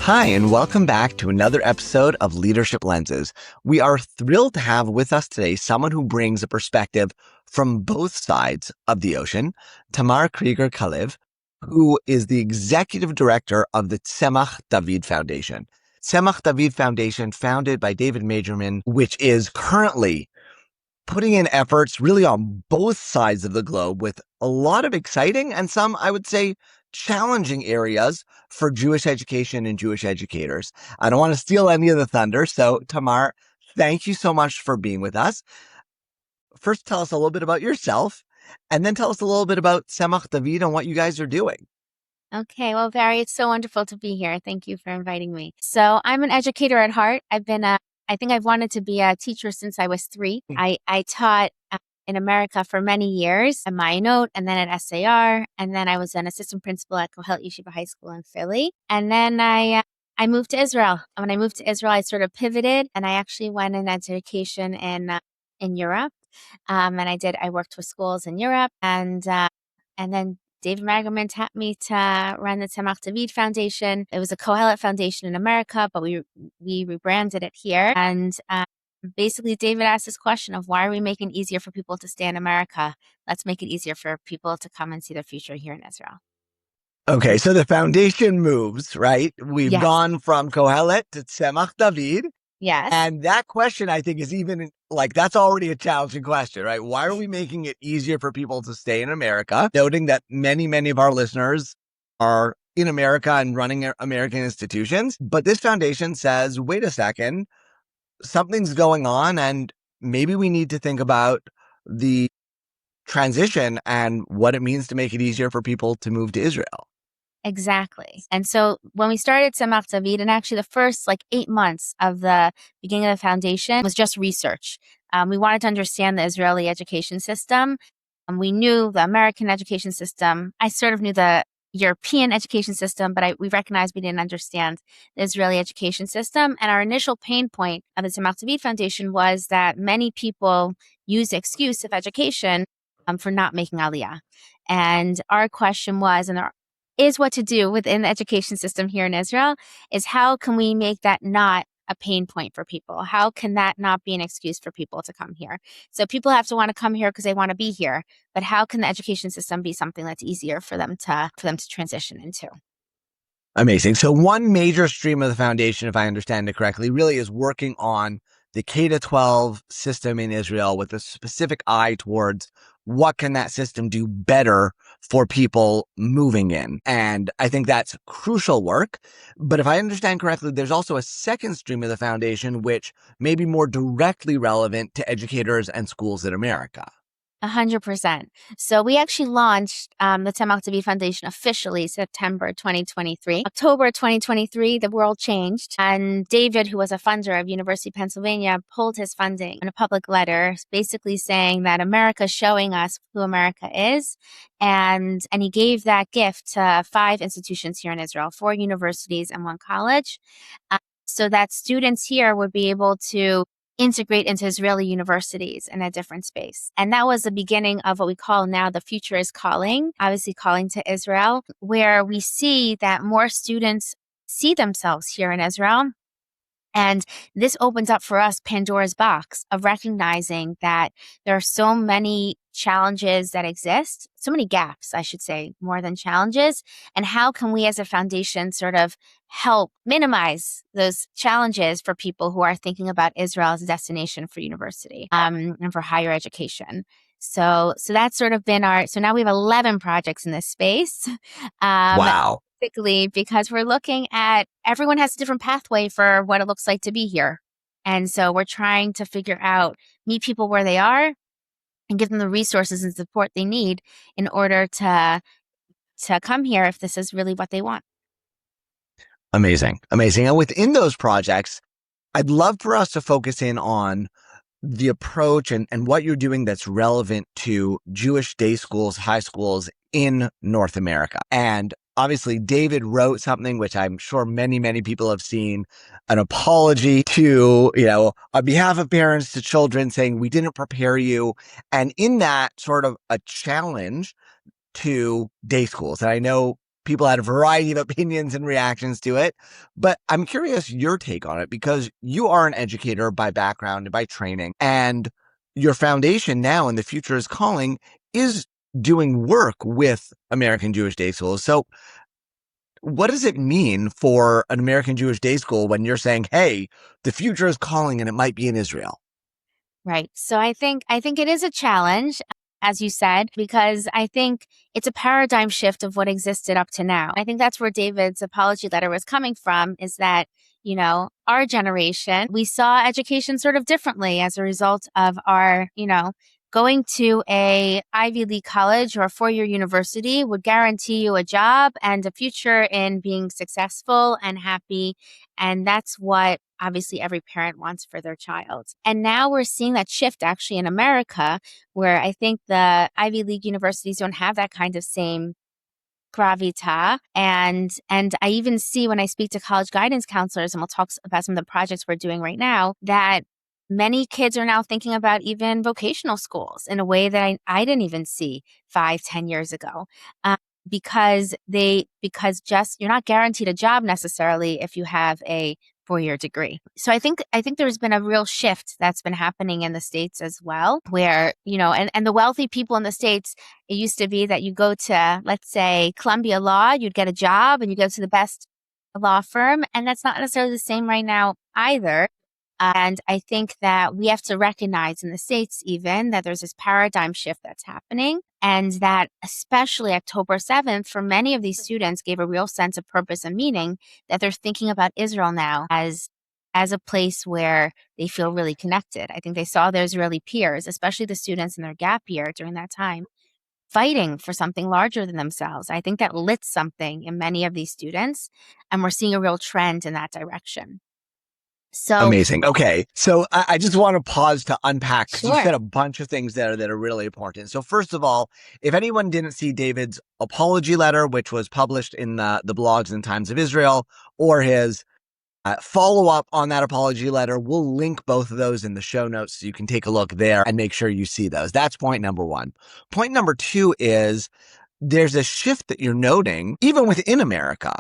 Hi, and welcome back to another episode of Leadership Lenses. We are thrilled to have with us today someone who brings a perspective from both sides of the ocean, Tamar Krieger Kalev, who is the executive director of the Tzemach David Foundation. Tzemach David Foundation, founded by David Majorman, which is currently putting in efforts really on both sides of the globe with a lot of exciting and some, I would say, challenging areas for Jewish education and Jewish educators. I don't want to steal any of the thunder. So Tamar, thank you so much for being with us. First, tell us a little bit about yourself, and then tell us a little bit about Tzemach David and what you guys are doing. Okay, well, Barry, it's so wonderful to be here. Thank you for inviting me. So I'm an educator at heart. I think I've wanted to be a teacher since I was 3. I taught in America for many years at Ma'ayanot and then at SAR. And then I was an assistant principal at Kohelet Yeshiva High School in Philly. And then I moved to Israel. When I moved to Israel, I sort of pivoted and I actually went in education in Europe. And I worked with schools in Europe and then David Magerman tapped me to run the Tzemach David Foundation. It was a Kohelet Foundation in America, but we rebranded it here. And basically, David asked this question of why are we making it easier for people to stay in America? Let's make it easier for people to come and see their future here in Israel. Okay, so the foundation moves, right? We've gone from Kohelet to Tzemach David. Yes. And that question, I think, is even that's already a challenging question, right? Why are we making it easier for people to stay in America? Noting that many, many of our listeners are in America and running American institutions. But this foundation says, wait a second, something's going on and maybe we need to think about the transition and what it means to make it easier for people to move to Israel. Exactly. And so when we started Tzemach David, and actually the first 8 months of the beginning of the foundation was just research. We wanted to understand the Israeli education system. We knew the American education system. I sort of knew the European education system, but we recognized we didn't understand the Israeli education system. And our initial pain point of the Tzemach David Foundation was that many people use the excuse of education for not making Aliyah. And our question was, and is what to do within the education system here in Israel is how can we make that not a pain point for people? How can that not be an excuse for people to come here? So people have to want to come here because they want to be here, but how can the education system be something that's easier for them to transition into? Amazing. So one major stream of the foundation, if I understand it correctly, really is working on the K-12 system in Israel with a specific eye towards what can that system do better for people moving in. And I think that's crucial work. But if I understand correctly, there's also a second stream of the foundation, which may be more directly relevant to educators and schools in America. 100%. So we actually launched the Tzemach David Foundation officially September 2023. October 2023, the world changed. And David, who was a funder of University of Pennsylvania, pulled his funding in a public letter, basically saying that America's showing us who America is. And he gave that gift to 5 institutions here in Israel, 4 universities and 1 college, so that students here would be able to integrate into Israeli universities in a different space. And that was the beginning of what we call now the future is calling, obviously calling to Israel, where we see that more students see themselves here in Israel. And this opens up for us Pandora's box of recognizing that there are so many challenges that exist, so many gaps, I should say, more than challenges. And how can we as a foundation sort of help minimize those challenges for people who are thinking about Israel as a destination for university and for higher education? So that's sort of been so now we have 11 projects in this space. Wow. Because we're looking at everyone has a different pathway for what it looks like to be here. And so we're trying to figure out, meet people where they are and give them the resources and support they need in order to come here if this is really what they want. Amazing. Amazing. And within those projects, I'd love for us to focus in on the approach and what you're doing that's relevant to Jewish day schools, high schools in North America. And obviously, David wrote something which I'm sure many, many people have seen, an apology to, on behalf of parents to children saying, we didn't prepare you. And in that sort of a challenge to day schools. And I know People had a variety of opinions and reactions to it. But I'm curious your take on it, because you are an educator by background and by training, and your foundation now in the Future is Calling is doing work with American Jewish day schools. So what does it mean for an American Jewish day school when you're saying, hey, the future is calling and it might be in Israel? Right. So I think it is a challenge, as you said, because I think it's a paradigm shift of what existed up to now. I think that's where David's apology letter was coming from, is that, our generation, we saw education sort of differently as a result of our, going to a Ivy League college or a four-year university would guarantee you a job and a future in being successful and happy. And that's what obviously every parent wants for their child. And now we're seeing that shift actually in America, where I think the Ivy League universities don't have that kind of same gravita. And I even see when I speak to college guidance counselors, and we'll talk about some of the projects we're doing right now, that many kids are now thinking about even vocational schools in a way that I didn't even see 5-10 years ago. Because just you're not guaranteed a job necessarily if you have a four-year degree. So I think there's been a real shift that's been happening in the States as well, where, and the wealthy people in the States, it used to be that you go to, let's say, Columbia Law, you'd get a job and you go to the best law firm. And that's not necessarily the same right now either. And I think that we have to recognize in the States even that there's this paradigm shift that's happening, and that especially October 7th, for many of these students, gave a real sense of purpose and meaning, that they're thinking about Israel now as a place where they feel really connected. I think they saw their Israeli peers, especially the students in their gap year during that time, fighting for something larger than themselves. I think that lit something in many of these students, and we're seeing a real trend in that direction. So, Amazing. Okay. So I just want to pause to unpack, because you sure. said a bunch of things there that are really important. So first of all, if anyone didn't see David's apology letter, which was published in the blogs and Times of Israel, or his follow up on that apology letter, we'll link both of those in the show notes so you can take a look there and make sure you see those. That's point number one. Point number two is there's a shift that you're noting, even within America,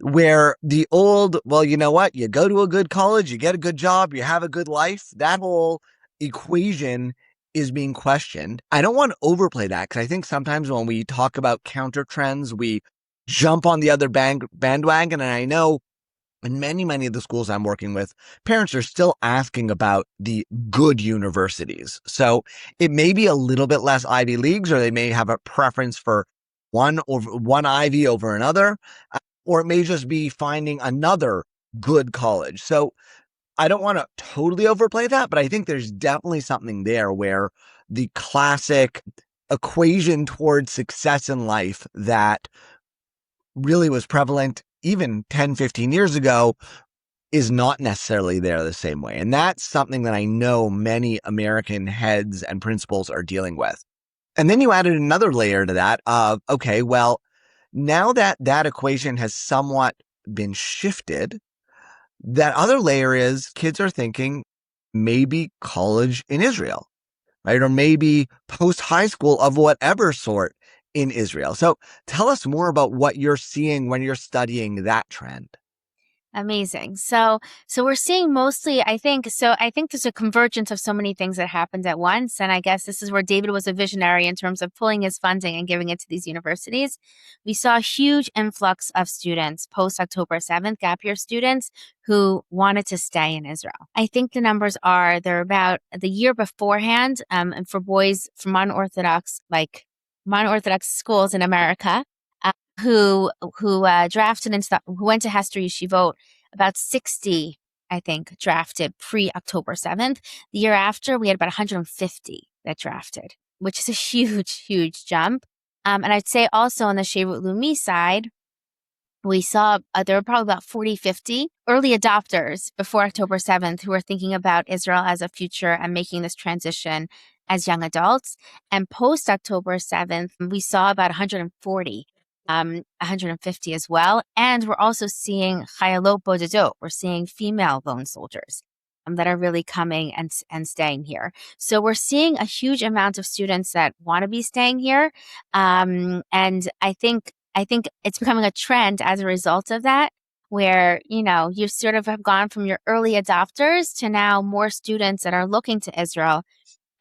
where the old, well, you know what? You go to a good college, you get a good job, you have a good life. That whole equation is being questioned. I don't want to overplay that, because I think sometimes when we talk about counter trends, we jump on the other bandwagon. And I know in many of the schools I'm working with, parents are still asking about the good universities. So it may be a little bit less Ivy Leagues, or they may have a preference for one Ivy over another, or it may just be finding another good college. So I don't want to totally overplay that, but I think there's definitely something there where the classic equation towards success in life that really was prevalent even 10, 15 years ago is not necessarily there the same way. And that's something that I know many American heads and principals are dealing with. And then you added another layer to that of, okay, well, now that that equation has somewhat been shifted, that other layer is kids are thinking maybe college in Israel, right? Or maybe post high school of whatever sort in Israel. So tell us more about what you're seeing when you're studying that trend. Amazing. So we're seeing mostly, I think there's a convergence of so many things that happened at once. And I guess this is where David was a visionary in terms of pulling his funding and giving it to these universities. We saw a huge influx of students post October 7th, gap year students who wanted to stay in Israel. I think the numbers are, they're about the year beforehand, and for boys from monoorthodox schools in America, who drafted who went to Hester Yeshivot, about 60, I think, drafted pre-October 7th. The year after, we had about 150 that drafted, which is a huge jump. And I'd say also on the Sheirut Leumi side, we saw there were probably about 40, 50 early adopters before October 7th who were thinking about Israel as a future and making this transition as young adults. And post October 7th, we saw about 140, 150 as well. And we're also seeing Chayalot Bodedot. We're seeing female lone soldiers that are really coming and staying here. So we're seeing a huge amount of students that want to be staying here. And I think I think it's becoming a trend as a result of that, where, you sort of have gone from your early adopters to now more students that are looking to Israel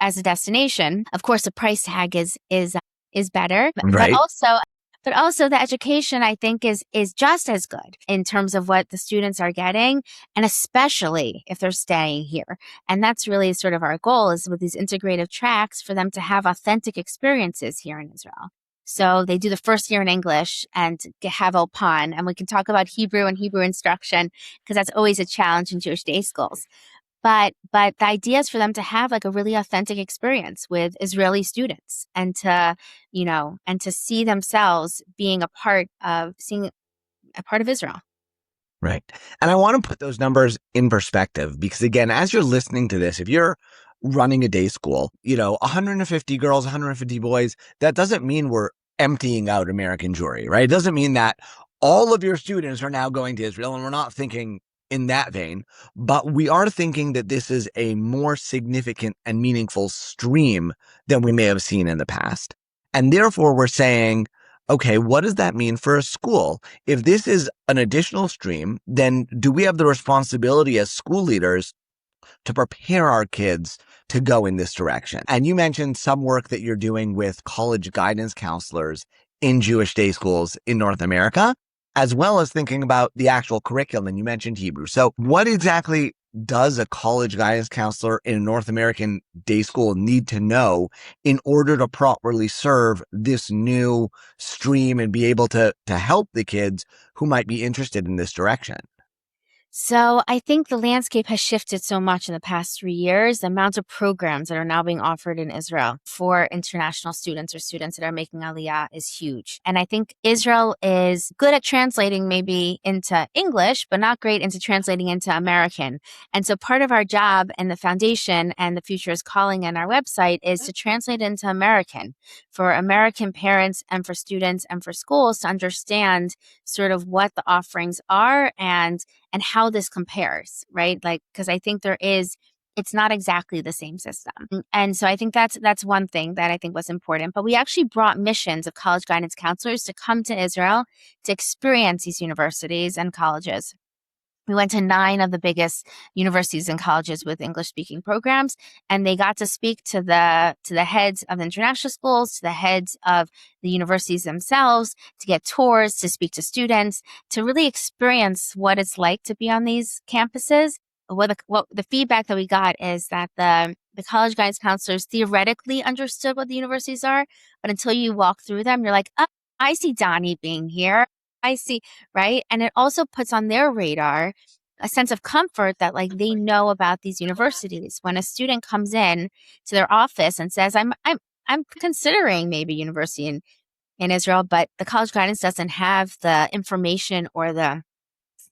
as a destination. Of course, the price tag is better, but Right. also the education, I think, is just as good in terms of what the students are getting, and especially if they're staying here. And that's really sort of our goal, is with these integrative tracks for them to have authentic experiences here in Israel. So they do the first year in English and have Ulpan, and we can talk about Hebrew and Hebrew instruction, because that's always a challenge in Jewish day schools. But the idea is for them to have like a really authentic experience with Israeli students, and to see themselves being a part of Israel. Right. And I want to put those numbers in perspective, because again, as you're listening to this, if you're running a day school, 150 girls, 150 boys, that doesn't mean we're emptying out American Jewry, right? It doesn't mean that all of your students are now going to Israel, and we're not thinking in that vein, but we are thinking that this is a more significant and meaningful stream than we may have seen in the past. And therefore we're saying, okay, what does that mean for a school? If this is an additional stream, then do we have the responsibility as school leaders to prepare our kids to go in this direction? And you mentioned some work that you're doing with college guidance counselors in Jewish day schools in North America, as well as thinking about the actual curriculum. And you mentioned Hebrew. So what exactly does a college guidance counselor in a North American day school need to know in order to properly serve this new stream and be able to help the kids who might be interested in this direction? So I think the landscape has shifted so much in the past 3 years. The amount of programs that are now being offered in Israel for international students or students that are making Aliyah is huge. And I think Israel is good at translating maybe into English, but not great into translating into American. And so part of our job in the foundation and the Future is Calling and our website is to translate into American for American parents and for students and for schools to understand sort of what the offerings are and how this compares, right? Like, because I think it's not exactly the same system. And so I think that's one thing that I think was important. But we actually brought missions of college guidance counselors to come to Israel to experience these universities and colleges. We went to 9 of the biggest universities and colleges with English-speaking programs, and they got to speak to the heads of the international schools, to the heads of the universities themselves, to get tours, to speak to students, to really experience what it's like to be on these campuses. What the feedback that we got is that the college guidance counselors theoretically understood what the universities are, but until you walk through them, you're like, oh, I see Donnie being here. I see, right? And it also puts on their radar a sense of comfort that like they know about these universities. When a student comes in to their office and says, I'm considering maybe university in Israel, but the college guidance doesn't have the information or the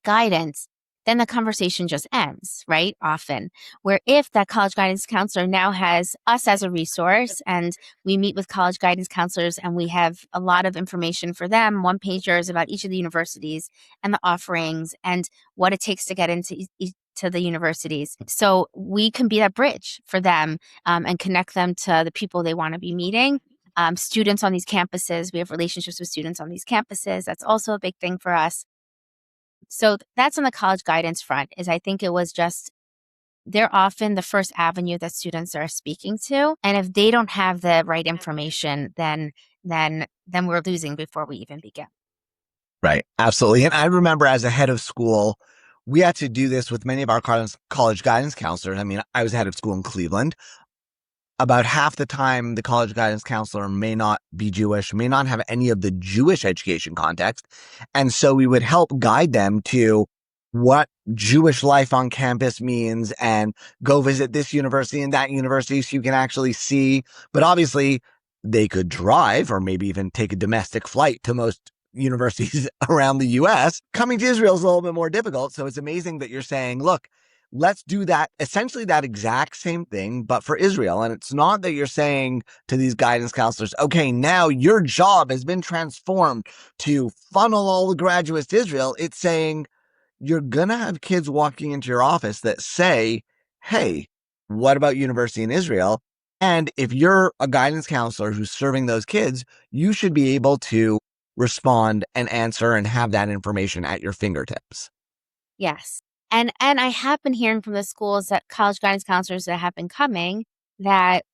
guidance, then the conversation just ends, right? Often. Where if that college guidance counselor now has us as a resource, and we meet with college guidance counselors and we have a lot of information for them, one-pagers about each of the universities and the offerings and what it takes to get into to the universities. So we can be that bridge for them and connect them to the people they want to be meeting. Students on these campuses, we have relationships with students on these campuses. That's also a big thing for us. So that's on the college guidance front, is I think it was just, they're often the first avenue that students are speaking to. And if they don't have the right information, then we're losing before we even begin. Right. Absolutely. And I remember as a head of school, we had to do this with many of our college guidance counselors. I mean, I was head of school in Cleveland. About half the time, the college guidance counselor may not be Jewish, may not have any of the Jewish education context. And so we would help guide them to what Jewish life on campus means and go visit this university and that university so you can actually see. But obviously, they could drive or maybe even take a domestic flight to most universities around the US. Coming to Israel is a little bit more difficult. So it's amazing that you're saying, look, let's do that, essentially that exact same thing, but for Israel. And it's not that you're saying to these guidance counselors, okay, now your job has been transformed to funnel all the graduates to Israel. It's saying you're going to have kids walking into your office that say, hey, what about university in Israel? And if you're a guidance counselor who's serving those kids, you should be able to respond and answer and have that information at your fingertips. Yes. And I have been hearing from the schools, that college guidance counselors that have been coming, that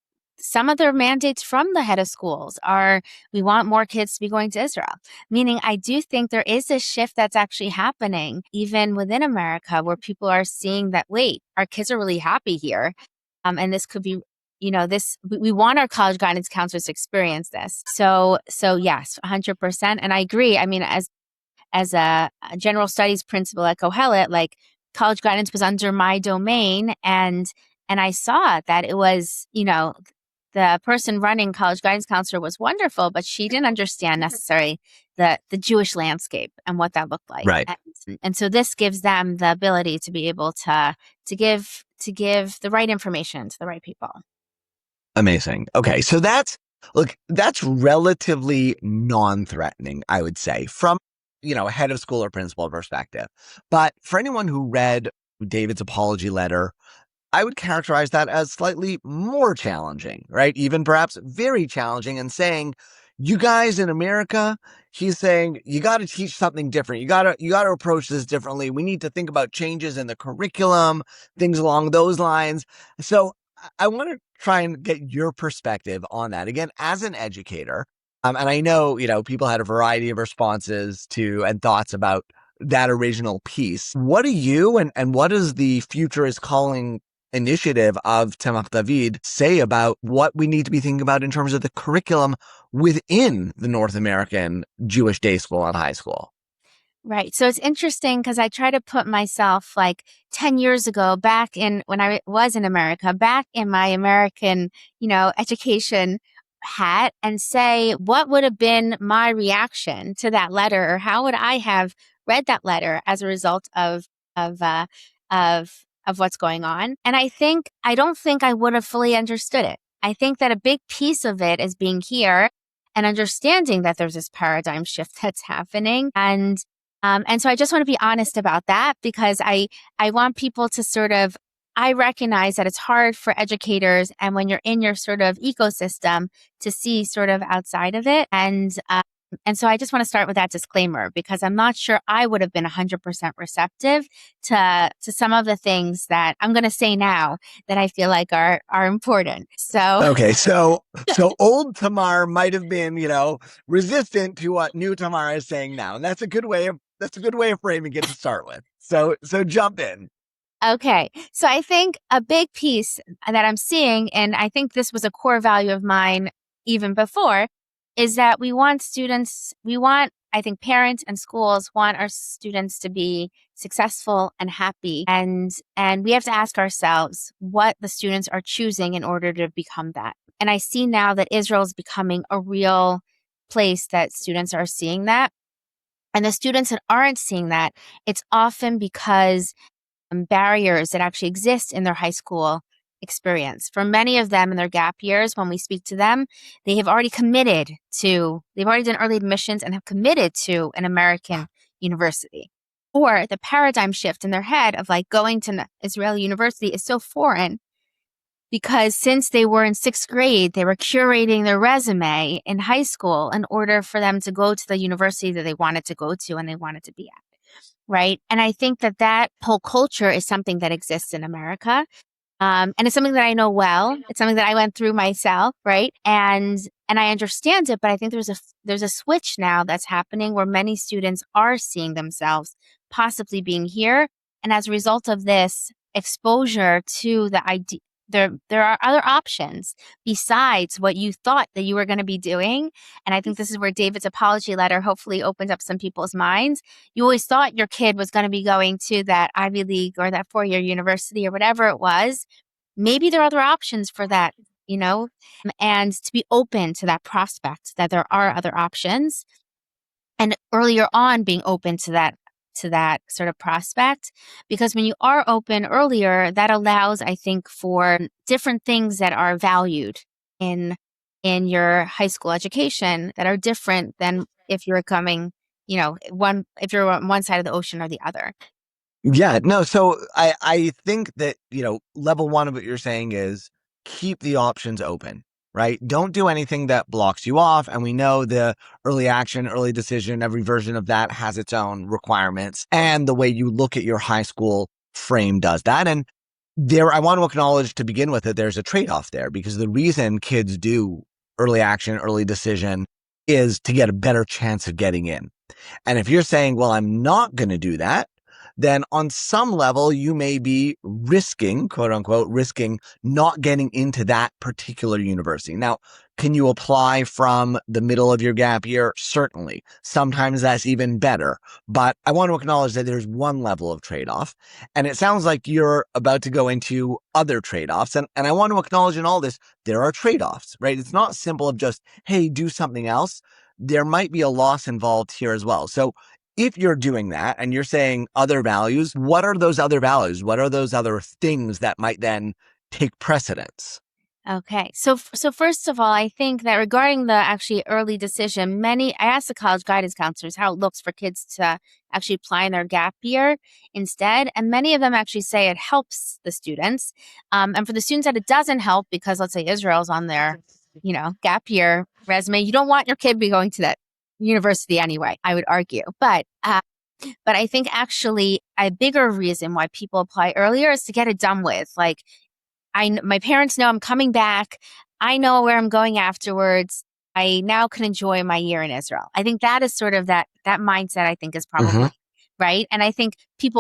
some of their mandates from the head of schools are, we want more kids to be going to Israel. Meaning, I do think there is a shift that's actually happening even within America, where people are seeing that, wait, our kids are really happy here. And this could be, we want our college guidance counselors to experience this. So yes, 100%. And I agree. I mean, as a general studies principal at Kohelet, like, college guidance was under my domain, and I saw that it was, the person running college guidance counselor was wonderful, but she didn't understand necessarily the Jewish landscape and what that looked like. Right. And so this gives them the ability to be able to give the right information to the right people. Amazing. Okay. So that's relatively non-threatening, I would say, from, a head of school or principal perspective. But for anyone who read David's apology letter, I would characterize that as slightly more challenging, right? Even perhaps very challenging, and saying, you guys in America, he's saying, you got to teach something different. You got to approach this differently. We need to think about changes in the curriculum, things along those lines. So I want to try and get your perspective on that. Again, as an educator, and I know, people had a variety of responses to and thoughts about that original piece. What do you and what does the Future is Calling initiative of Tzemach David say about what we need to be thinking about in terms of the curriculum within the North American Jewish day school and high school? Right. So it's interesting because I try to put myself, like, 10 years ago, back in when I was in America, back in my American, education hat, and say, what would have been my reaction to that letter, or how would I have read that letter as a result of, uh, of, of what's going on? And I don't think I would have fully understood it. I think that a big piece of it is being here and understanding that there's this paradigm shift that's happening. And so I just want to be honest about that, because I want people to I recognize that it's hard for educators, and when you're in your sort of ecosystem, to see sort of outside of it. And so I just want to start with that disclaimer, because I'm not sure I would have been 100% receptive to some of the things that I'm going to say now that I feel like are important. So Okay, so old Tamar might have been, resistant to what new Tamar is saying now, and that's a good way of framing it to start with. So jump in. Okay. So I think a big piece that I'm seeing, and I think this was a core value of mine even before, is that I think parents and schools want our students to be successful and happy. And we have to ask ourselves what the students are choosing in order to become that. And I see now that Israel is becoming a real place that students are seeing that. And the students that aren't seeing that, it's often because barriers that actually exist in their high school experience. For many of them in their gap years, when we speak to them, they've already done early admissions and have committed to an American university. Or the paradigm shift in their head of, like, going to an Israeli university is so foreign, because since they were in sixth grade, they were curating their resume in high school in order for them to go to the university that they wanted to go to and they wanted to be at. Right. And I think that whole culture is something that exists in America. And it's something that I know well. It's something that I went through myself. Right. And I understand it, but I think there's a switch now that's happening where many students are seeing themselves possibly being here. And as a result of this exposure to the idea, there are other options besides what you thought that you were going to be doing. And I think this is where David's apology letter hopefully opens up some people's minds. You always thought your kid was going to be going to that Ivy League or that 4-year university or whatever it was. Maybe there are other options for that, and to be open to that prospect that there are other options. And earlier on, being open to that sort of prospect, because when you are open earlier, that allows, I think, for different things that are valued in your high school education that are different than if you're coming, if you're on one side of the ocean or the other. Yeah, no. So I think that, level one of what you're saying is keep the options open. right? Don't do anything that blocks you off. And we know the early action, early decision, every version of that has its own requirements. And the way you look at your high school frame does that. And there, I want to acknowledge to begin with that there's a trade-off there, because the reason kids do early action, early decision is to get a better chance of getting in. And if you're saying, well, I'm not going to do that, then on some level, you may be risking, quote unquote, risking not getting into that particular university. Now, can you apply from the middle of your gap year? Certainly. Sometimes that's even better. But I want to acknowledge that there's one level of trade-off. And it sounds like you're about to go into other trade-offs. And I want to acknowledge in all this, there are trade-offs, right? It's not simple of just, hey, do something else. There might be a loss involved here as well. So if you're doing that and you're saying other values, what are those other values? What are those other things that might then take precedence? Okay. So first of all, I think that regarding the actually early decision, I asked the college guidance counselors how it looks for kids to actually apply in their gap year instead. And many of them actually say it helps the students. And for the students that it doesn't help, because let's say Israel's on their, gap year resume, you don't want your kid to be going to that university anyway, I would argue. But I think actually a bigger reason why people apply earlier is to get it done with. Like, my parents know I'm coming back. I know where I'm going afterwards. I now can enjoy my year in Israel. I think that is sort of that mindset, I think, is probably right. And I think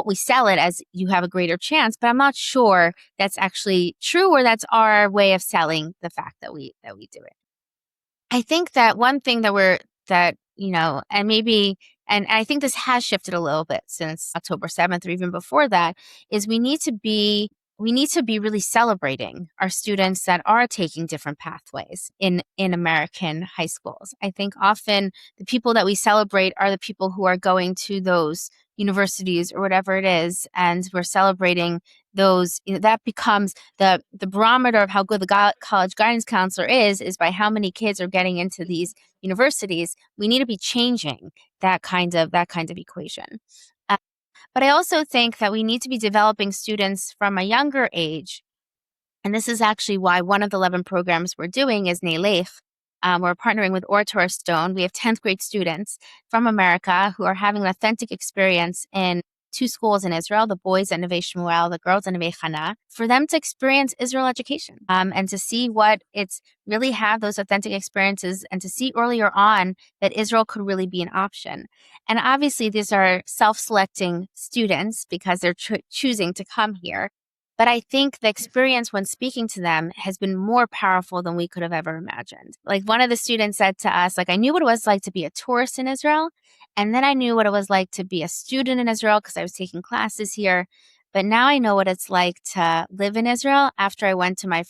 we sell it as you have a greater chance, but I'm not sure that's actually true, or that's our way of selling the fact that we do it. I think that one thing and I think this has shifted a little bit since October 7th or even before that, is we need to be really celebrating our students that are taking different pathways in American high schools. I think often the people that we celebrate are the people who are going to those universities or whatever it is, and we're celebrating those. That becomes the barometer of how good the college guidance counselor is by how many kids are getting into these universities. We need to be changing that kind of equation. But I also think that we need to be developing students from a younger age. And this is actually why one of the 11 programs we're doing is Neilech. We're partnering with Orator Stone. We have 10th grade students from America who are having an authentic experience in 2 schools in Israel, the boys at Neve Shmuel, the girls at Neve Hana, for them to experience Israel education and to see what it's really have those authentic experiences, and to see earlier on that Israel could really be an option. And obviously, these are self-selecting students because they're choosing to come here. But I think the experience when speaking to them has been more powerful than we could have ever imagined. Like, one of the students said to us, I knew what it was like to be a tourist in Israel. And then I knew what it was like to be a student in Israel because I was taking classes here. But now I know what it's like to live in Israel after I went to my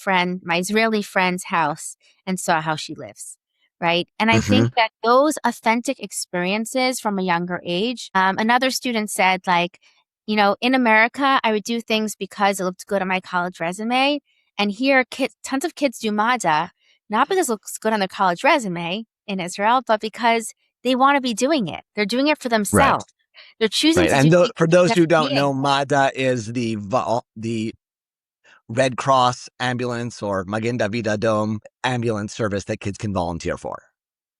Israeli friend's house and saw how she lives. Right. And I think that those authentic experiences from a younger age, another student said, in America, I would do things because it looked good on my college resume. And here, tons of kids do MADA, not because it looks good on their college resume in Israel, but because they want to be doing it. They're doing it for themselves. Right. They're choosing to do it. For those who don't know, MADA is the Red Cross ambulance or Magen David Adom ambulance service that kids can volunteer for.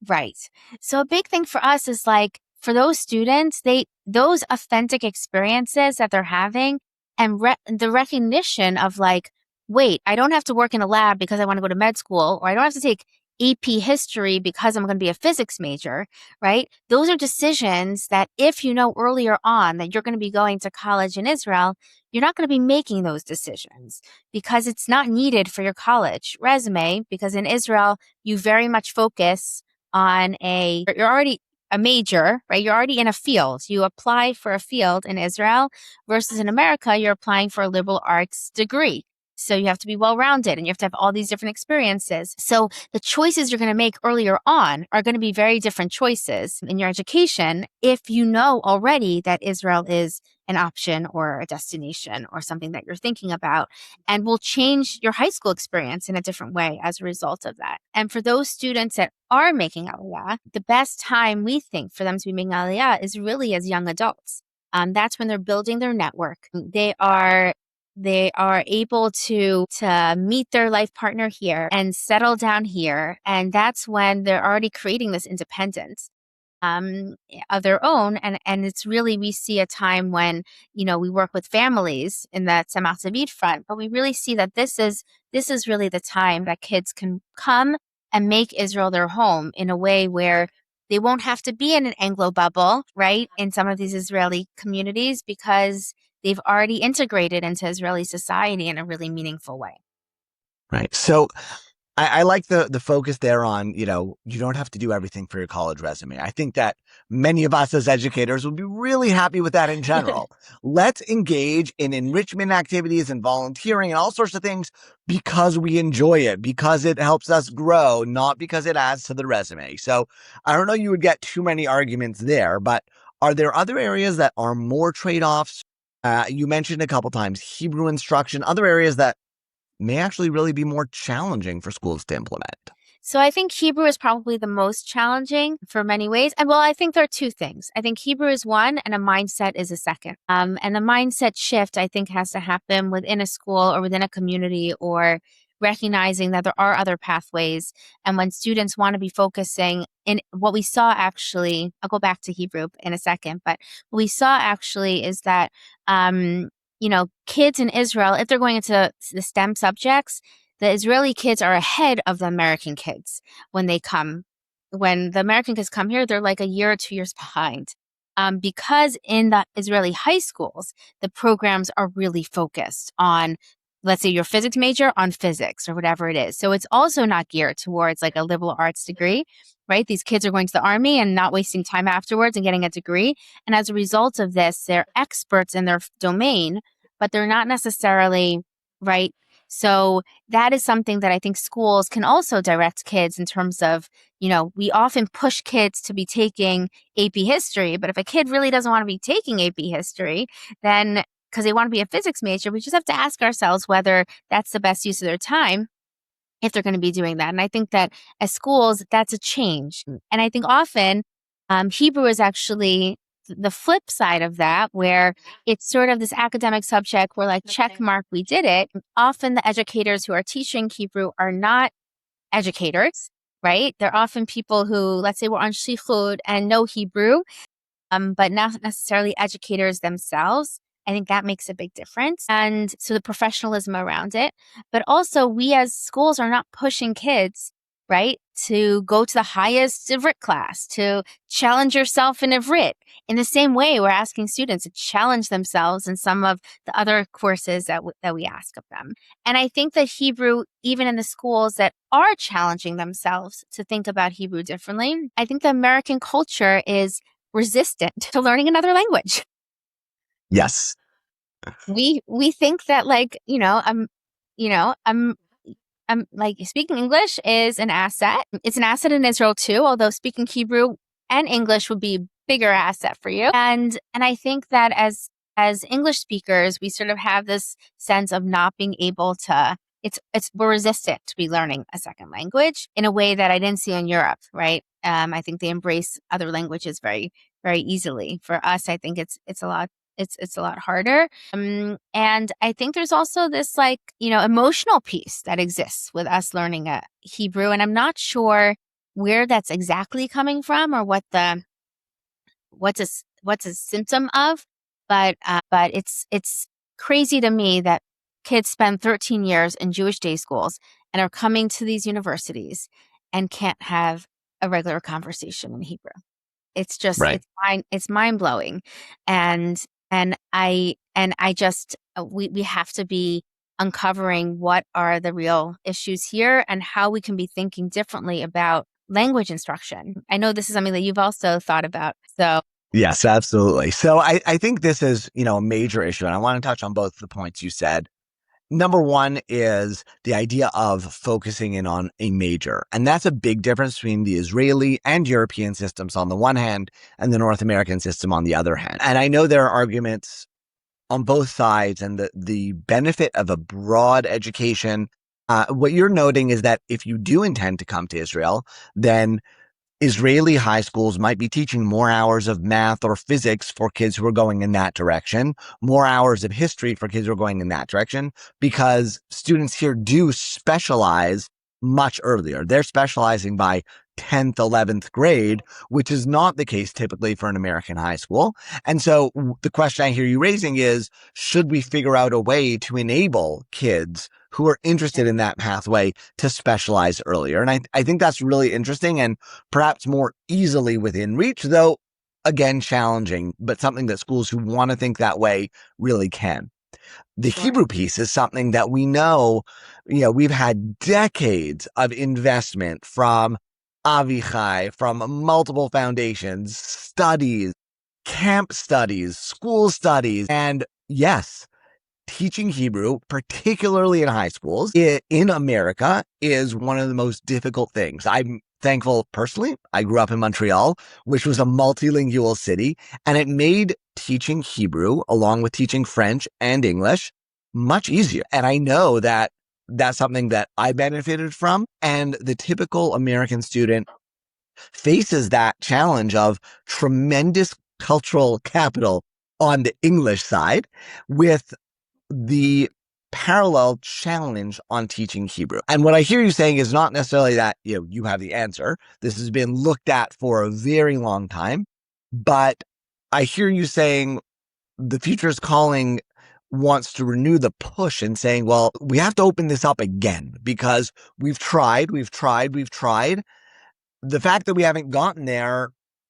Right. So a big thing for us is for those students, those authentic experiences that they're having, and the recognition of wait, I don't have to work in a lab because I want to go to med school, or I don't have to take AP history because I'm going to be a physics major, right? Those are decisions that if you know earlier on that you're going to be going to college in Israel, you're not going to be making those decisions because it's not needed for your college resume, because in Israel, you very much focus on you're already a major, right? You're already in a field. You apply for a field in Israel versus in America, you're applying for a liberal arts degree. So you have to be well-rounded and you have to have all these different experiences. So the choices you're going to make earlier on are going to be very different choices in your education if you know already that Israel is an option or a destination or something that you're thinking about, and will change your high school experience in a different way as a result of that. And for those students that are making Aliyah, the best time we think for them to be making Aliyah is really as young adults. That's when they're building their network. They are they are able to meet their life partner here and settle down here. And that's when they're already creating this independence of their own. And it's really, we see a time when, we work with families in that Tzemach David front, but we really see that this is really the time that kids can come and make Israel their home in a way where they won't have to be in an Anglo bubble, right, in some of these Israeli communities, because they've already integrated into Israeli society in a really meaningful way. Right. So I like the focus there on, you don't have to do everything for your college resume. I think that many of us as educators would be really happy with that in general. Let's engage in enrichment activities and volunteering and all sorts of things because we enjoy it, because it helps us grow, not because it adds to the resume. So I don't know you would get too many arguments there, but are there other areas that are more trade-offs? You mentioned a couple times Hebrew instruction, other areas that may actually really be more challenging for schools to implement. So I think Hebrew is probably the most challenging for many ways. And well, I think there are two things. I think Hebrew is one and a mindset is a second. And the mindset shift, I think, has to happen within a school or within a community, or recognizing that there are other pathways. And when students want to be focusing in what we saw, actually, I'll go back to Hebrew in a second, but what we saw actually is that, kids in Israel, if they're going into the STEM subjects, the Israeli kids are ahead of the American kids when they come. When the American kids come here, they're like a year or 2 years behind. Because in the Israeli high schools, the programs are really focused on, let's say, your physics major on physics or whatever it is. So it's also not geared towards like a liberal arts degree, right? These kids are going to the army and not wasting time afterwards and getting a degree. And as a result of this, they're experts in their domain, but they're not necessarily, right? So that is something that I think schools can also direct kids in terms of, we often push kids to be taking AP history, but if a kid really doesn't want to be taking AP history, then because they want to be a physics major, we just have to ask ourselves whether that's the best use of their time if they're going to be doing that. And I think that as schools, that's a change. And I think often Hebrew is actually the flip side of that, where it's sort of this academic subject where, like, check mark, we did it. Often the educators who are teaching Hebrew are not educators, right? They're often people who, let's say, were on shlichut and know Hebrew, but not necessarily educators themselves. I think that makes a big difference. And so the professionalism around it, but also we as schools are not pushing kids, right, to go to the highest Ivrit class, to challenge yourself in Ivrit. In the same way, we're asking students to challenge themselves in some of the other courses that we ask of them. And I think that Hebrew, even in the schools that are challenging themselves to think about Hebrew differently, I think the American culture is resistant to learning another language. Yes. We think that, like, I'm like, speaking English is an asset. It's an asset in Israel too, although speaking Hebrew and English would be a bigger asset for you. And I think that as English speakers, we sort of have this sense of not being able to, we're resistant to be learning a second language in a way that I didn't see in Europe, right? I think they embrace other languages very, very easily. For us, I think it's a lot harder. And I think there's also this, like, emotional piece that exists with us learning Hebrew. And I'm not sure where that's exactly coming from or what's a symptom of, but it's crazy to me that kids spend 13 years in Jewish day schools and are coming to these universities and can't have a regular conversation in Hebrew. It's just, right. it's mind blowing. And I just, we have to be uncovering what are the real issues here and how we can be thinking differently about language instruction. I know this is something that you've also thought about. So Yes, absolutely. So I think this is, a major issue. And I want to touch on both the points you said. Number one is the idea of focusing in on a major. And that's a big difference between the Israeli and European systems on the one hand and the North American system on the other hand. And I know there are arguments on both sides and the benefit of a broad education. What you're noting is that if you do intend to come to Israel, then Israeli high schools might be teaching more hours of math or physics for kids who are going in that direction, more hours of history for kids who are going in that direction, because students here do specialize much earlier. They're specializing by 10th, 11th grade, which is not the case typically for an American high school. And so the question I hear you raising is, should we figure out a way to enable kids who are interested in that pathway to specialize earlier? And I think that's really interesting and perhaps more easily within reach, though, again, challenging, but something that schools who want to think that way really can. The Sure. Hebrew piece is something that we know, we've had decades of investment from Avichai, from multiple foundations, studies, camp studies, school studies. And yes, teaching Hebrew, particularly in high schools in America, is one of the most difficult things. I'm thankful personally. I grew up in Montreal, which was a multilingual city, and it made teaching Hebrew along with teaching French and English much easier. And I know that that's something that I benefited from. And the typical American student faces that challenge of tremendous cultural capital on the English side with the parallel challenge on teaching Hebrew. And what I hear you saying is not necessarily that, you have the answer. This has been looked at for a very long time, but I hear you saying the future is calling wants to renew the push and saying, well, we have to open this up again because we've tried. The fact that we haven't gotten there,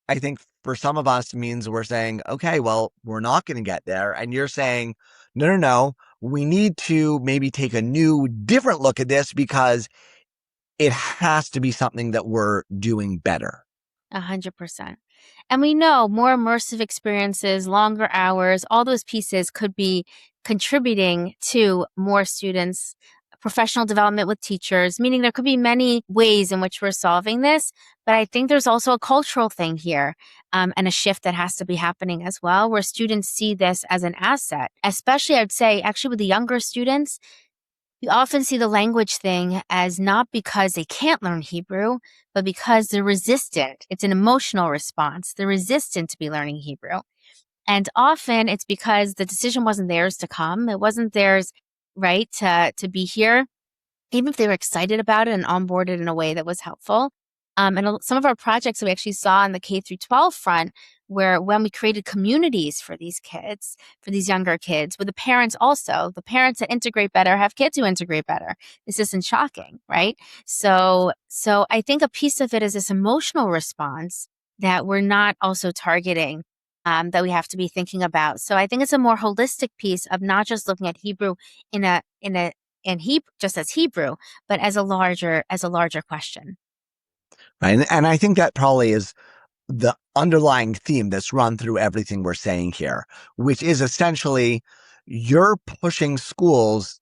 I think for some of us means we're saying, okay, well, we're not going to get there. And you're saying, no, we need to maybe take a new, different look at this because it has to be something that we're doing better. 100%. And we know more immersive experiences, longer hours, all those pieces could be contributing to more students, professional development with teachers, meaning there could be many ways in which we're solving this. But I think there's also a cultural thing here and a shift that has to be happening as well, where students see this as an asset, especially I'd say actually with the younger students. We often see the language thing as not because they can't learn Hebrew, but because they're resistant. It's an emotional response. They're resistant to be learning Hebrew. And often it's because the decision wasn't theirs to come. It wasn't theirs, right, to be here, even if they were excited about it and onboarded in a way that was helpful. And some of our projects that we actually saw on the K through 12 front, where when we created communities for these kids, for these younger kids, with the parents also, the parents that integrate better have kids who integrate better. This isn't shocking, right? So I think a piece of it is this emotional response that we're not also targeting, that we have to be thinking about. So I think it's a more holistic piece of not just looking at Hebrew in Hebrew just as Hebrew, but as a larger question. Right. And I think that probably is the underlying theme that's run through everything we're saying here, which is essentially you're pushing schools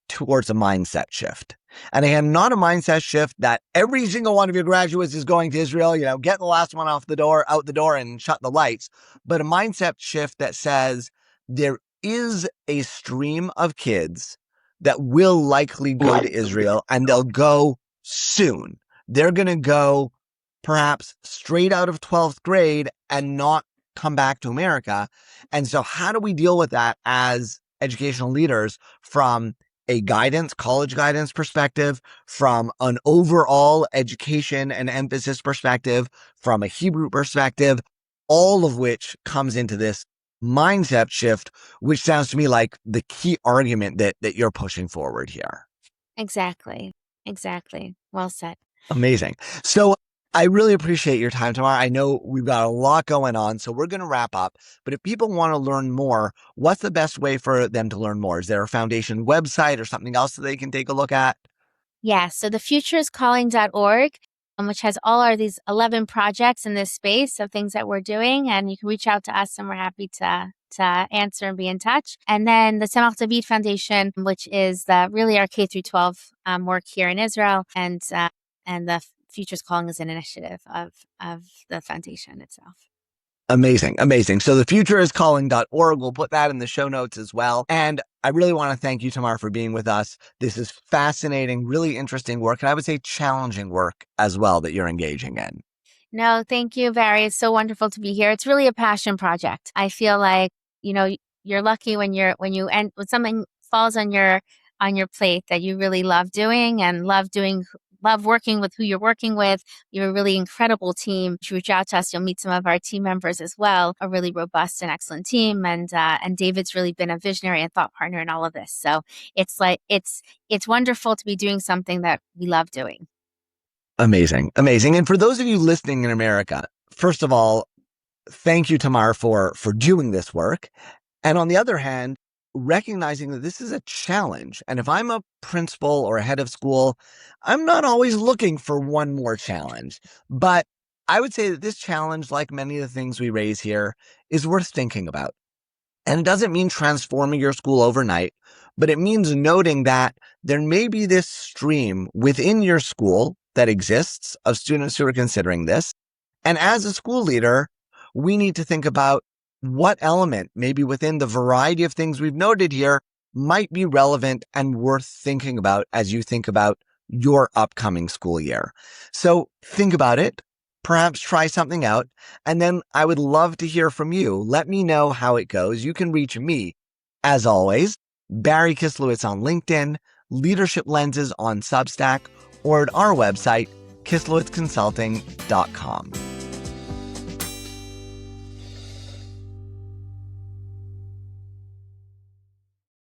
towards a mindset shift. And again, not a mindset shift that every single one of your graduates is going to Israel, get the last one out the door and shut the lights, but a mindset shift that says there is a stream of kids that will likely go to Israel and they'll go soon. They're going to go perhaps straight out of 12th grade and not come back to America. And so how do we deal with that as educational leaders from a college guidance perspective, from an overall education and emphasis perspective, from a Hebrew perspective, all of which comes into this mindset shift, which sounds to me like the key argument that you're pushing forward here. Exactly. Well said. Amazing. So I really appreciate your time, Tamar. I know we've got a lot going on, so we're going to wrap up. But if people want to learn more, what's the best way for them to learn more? Is there a foundation website or something else that they can take a look at? Yeah, so thefutureiscalling.org, which has all these 11 projects in this space of things that we're doing. And you can reach out to us and we're happy to answer and be in touch. And then the Tzemach David Foundation, which is really our K through 12 work here in Israel. And the Futures Calling is an initiative of the foundation itself. Amazing. So thefutureiscalling.org. We'll put that in the show notes as well. And I really want to thank you, Tamar, for being with us. This is fascinating, really interesting work. And I would say challenging work as well that you're engaging in. No, thank you, Barry. It's so wonderful to be here. It's really a passion project. I feel like, you're lucky when something falls on your plate that you really love doing and love working with who you're working with. You're a really incredible team. If you reach out to us, you'll meet some of our team members as well, a really robust and excellent team. And David's really been a visionary and thought partner in all of this. So it's wonderful to be doing something that we love doing. Amazing. Amazing. And for those of you listening in America, first of all, thank you, Tamar, for doing this work. And on the other hand, recognizing that this is a challenge. And if I'm a principal or a head of school, I'm not always looking for one more challenge. But I would say that this challenge, like many of the things we raise here, is worth thinking about. And it doesn't mean transforming your school overnight, but it means noting that there may be this stream within your school that exists of students who are considering this. And as a school leader, we need to think about what element, maybe within the variety of things we've noted here, might be relevant and worth thinking about as you think about your upcoming school year. So think about it. Perhaps try something out, and then I would love to hear from you. Let me know how it goes. You can reach me, as always, Barry Kislowitz on LinkedIn, Leadership Lenses on Substack, or at our website, kislowitzconsulting.com.